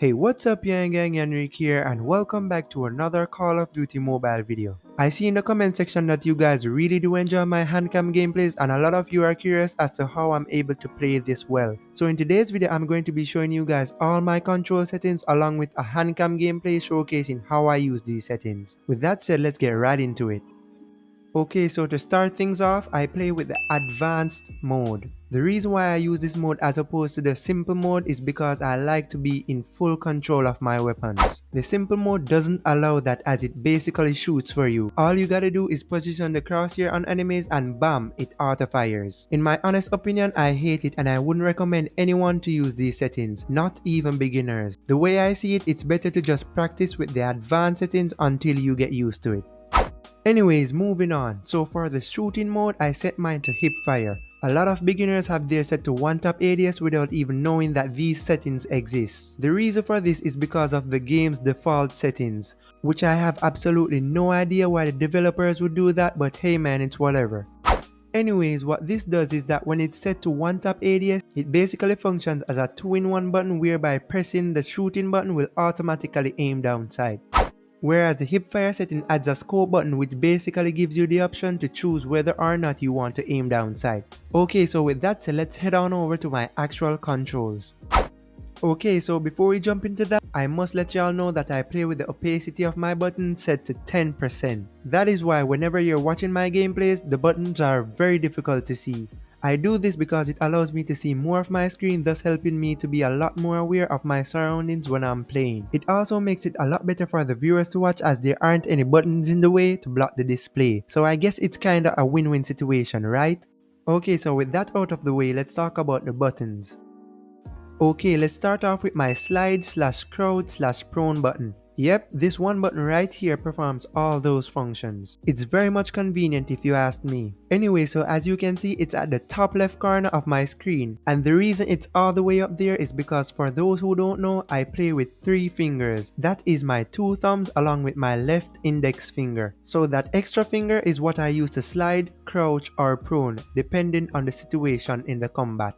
Hey, what's up gang, Yanrick here and welcome back to another Call of Duty mobile video. I see in the comment section that you guys really do enjoy my handcam gameplays and a lot of you are curious as to how I'm able to play this well. So in today's video I'm going to be showing you guys all my control settings along with a handcam gameplay showcasing how I use these settings. With that said, let's get right into it. Okay, so to start things off, I play with the advanced mode. The reason why I use this mode as opposed to the simple mode is because I like to be in full control of my weapons. The simple mode doesn't allow that as it basically shoots for you. All you gotta do is position the crosshair on enemies and bam, it auto fires. In my honest opinion, I hate it and I wouldn't recommend anyone to use these settings, not even beginners. The way I see it, it's better to just practice with the advanced settings until you get used to it. Anyways, moving on. So for the shooting mode, I set mine to hip fire. A lot of beginners have theirs set to one tap ADS without even knowing that these settings exist. The reason for this is because of the game's default settings, which I have absolutely no idea why the developers would do that, but hey man, it's whatever. Anyways, what this does is that when it's set to one tap ADS, it basically functions as a 2-in-1 button whereby pressing the shooting button will automatically aim down sight. Whereas the hipfire setting adds a scope button which basically gives you the option to choose whether or not you want to aim down sight. Okay, so with that said, let's head on over to my actual controls. Okay, so before we jump into that, I must let y'all know that I play with the opacity of my button set to 10%. That is why whenever you're watching my gameplays, the buttons are very difficult to see. I do this because it allows me to see more of my screen, thus helping me to be a lot more aware of my surroundings when I'm playing. It also makes it a lot better for the viewers to watch as there aren't any buttons in the way to block the display. So I guess it's kinda a win-win situation, right? Okay, so with that out of the way, let's talk about the buttons. Okay, let's start off with my slide/crouch/prone button. Yep, this one button right here performs all those functions. It's very much convenient if you ask me. Anyway, so as you can see, it's at the top left corner of my screen. And the reason it's all the way up there is because for those who don't know, I play with 3 fingers. That is my 2 thumbs along with my left index finger. So that extra finger is what I use to slide, crouch or prone, depending on the situation in the combat.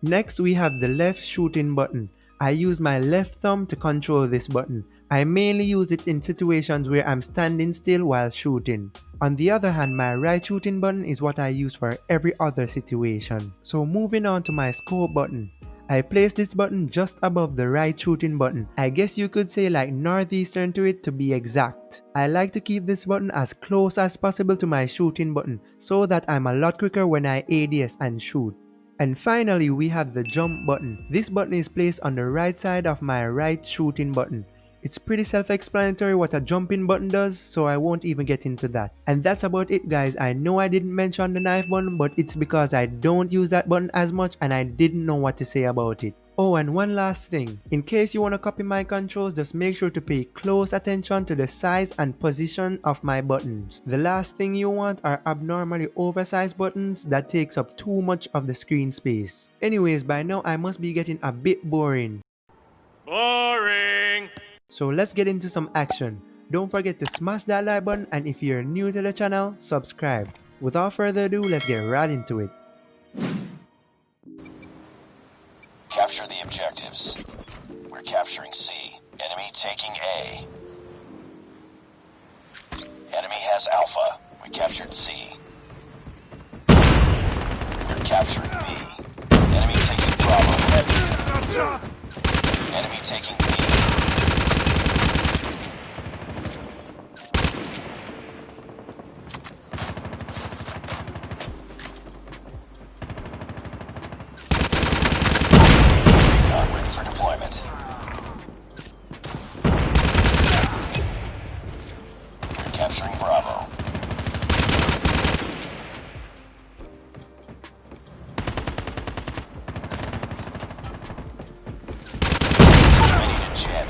Next, we have the left shooting button. I use my left thumb to control this button. I mainly use it in situations where I'm standing still while shooting. On the other hand, my right shooting button is what I use for every other situation. So moving on to my scope button. I place this button just above the right shooting button. I guess you could say like northeastern to it to be exact. I like to keep this button as close as possible to my shooting button so that I'm a lot quicker when I ADS and shoot. And finally, we have the jump button. This button is placed on the right side of my right shooting button. It's pretty self-explanatory what a jumping button does, so I won't even get into that. And that's about it guys. I know I didn't mention the knife button, but it's because I don't use that button as much and I didn't know what to say about it. Oh, and one last thing. In case you want to copy my controls, just make sure to pay close attention to the size and position of my buttons. The last thing you want are abnormally oversized buttons that takes up too much of the screen space. Anyways, by now I must be getting a bit boring. Boring! So let's get into some action. Don't forget to smash that like button, and if you're new to the channel, subscribe. Without further ado, let's get right into it. Capture the objectives. We're capturing C. Enemy taking A. Enemy has Alpha. We captured C. We're capturing B. Enemy taking Bravo. Enemy taking B. Ready for deployment. We're capturing Bravo. Ready to jam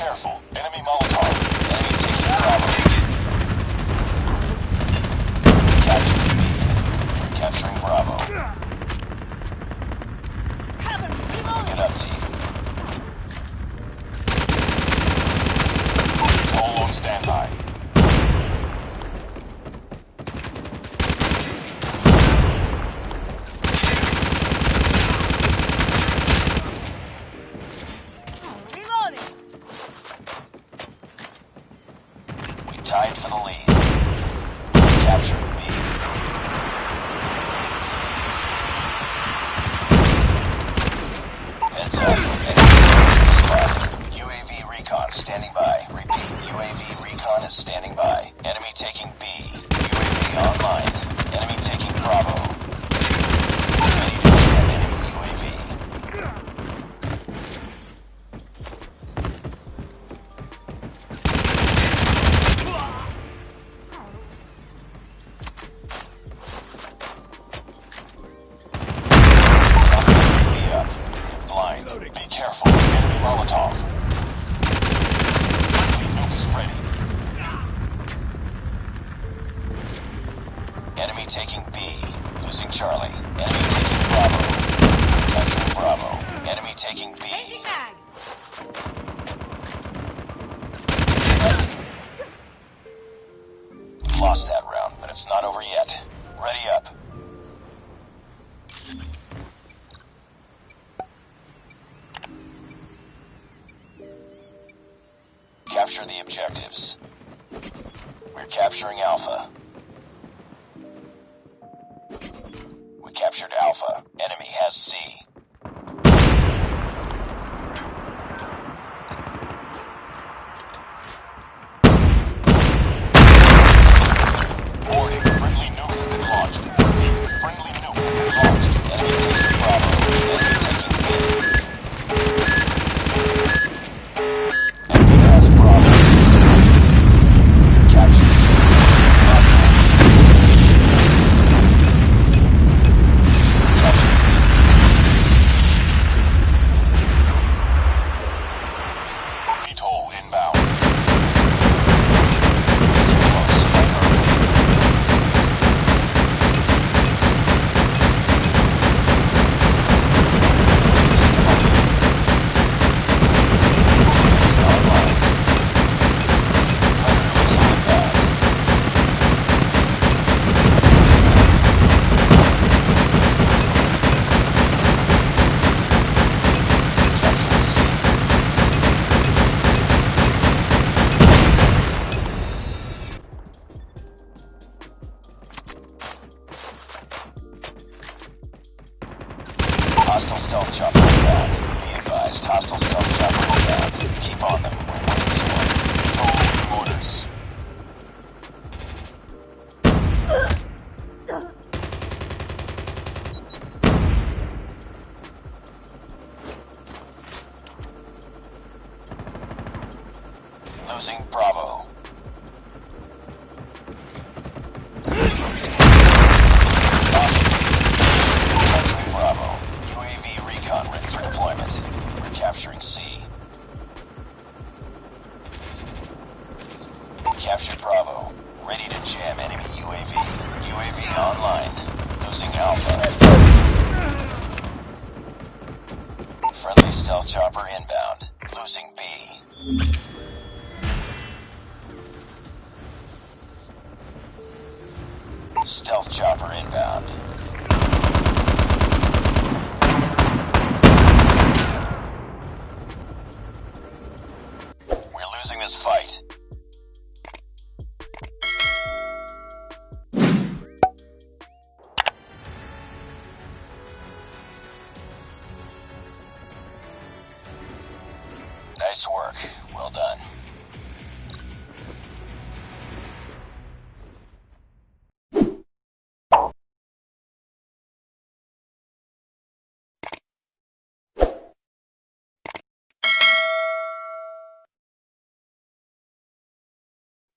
careful. Enemy Molotov. Enemy taking Bravo. Capturing B. We're capturing Bravo. Get up, team. All on standby. We tied for the lead. Capturing B. Heads up. Spotted. UAV recon standing by. Repeat, UAV recon is standing by. Enemy taking B. UAV online. Enemy taking Bravo. Ready to jam enemy UAV. UAV up. Blind. Be careful. Enemy Molotov. Nuke is ready. Enemy taking B. Losing Charlie. Enemy taking Bravo. Capturing Bravo. Enemy taking B. Lost that round, but it's not over yet. Ready up. Capture the objectives. We're capturing Alpha. We captured Alpha. Enemy has C. Warning, friendly nuke has been launched. Friendly nuke has been launched. Enemy taking Bravo. Enemy taking B. Enemy has Bravo. Captured. Hostile. Captured B. Beat hole inbound. It's too close. Fight early. Hostile stealth chopper inbound. Be advised, hostile stealth chopper inbound. Keep on them. We're winning this one. Control orders. Losing Bravo. Capturing Bravo. UAV recon ready for deployment. We're capturing C. Captured Bravo. Ready to jam enemy UAV. UAV online. Losing Alpha. Friendly stealth chopper inbound. Losing B. Stealth chopper inbound. We're losing this fight. Nice work. Well done.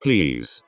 Please